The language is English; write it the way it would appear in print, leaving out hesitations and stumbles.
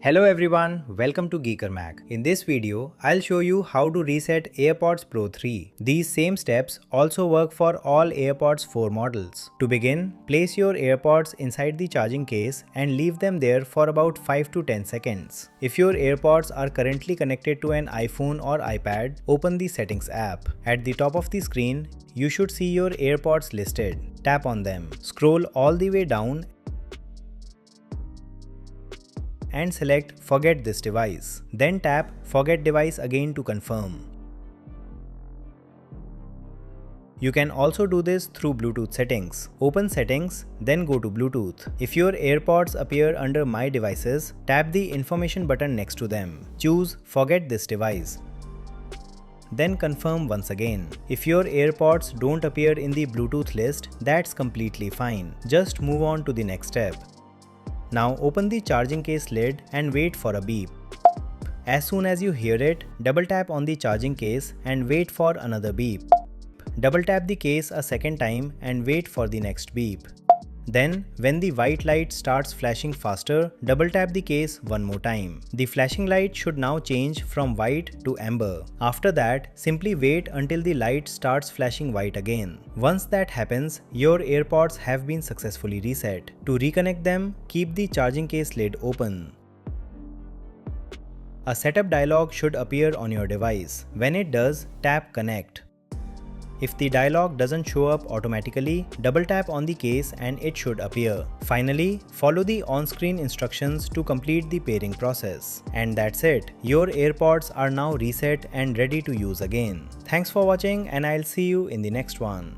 Hello everyone, welcome to Geeker Mac. In this video, I'll show you how to reset AirPods Pro 3. These same steps also work for all AirPods 4 models. To begin, place your AirPods inside the charging case and leave them there for about 5 to 10 seconds. If your AirPods are currently connected to an iPhone or iPad, open the Settings app. At the top of the screen, you should see your AirPods listed. Tap on them. Scroll all the way down and select Forget this device. Then tap Forget device again to confirm. You can also do this through Bluetooth settings. Open Settings, then go to Bluetooth. If your AirPods appear under My Devices, tap the information button next to them. Choose Forget this device. Then confirm once again. If your AirPods don't appear in the Bluetooth list, that's completely fine. Just move on to the next step. Now open the charging case lid and wait for a beep. As soon as you hear it, double tap on the charging case and wait for another beep. Double tap the case a second time and wait for the next beep. Then, when the white light starts flashing faster, double tap the case one more time. The flashing light should now change from white to amber. After that, simply wait until the light starts flashing white again. Once that happens, your AirPods have been successfully reset. To reconnect them, keep the charging case lid open. A setup dialog should appear on your device. When it does, tap Connect. If the dialog doesn't show up automatically, double tap on the case and it should appear. Finally, follow the on-screen instructions to complete the pairing process. And that's it. Your AirPods are now reset and ready to use again. Thanks for watching and I'll see you in the next one.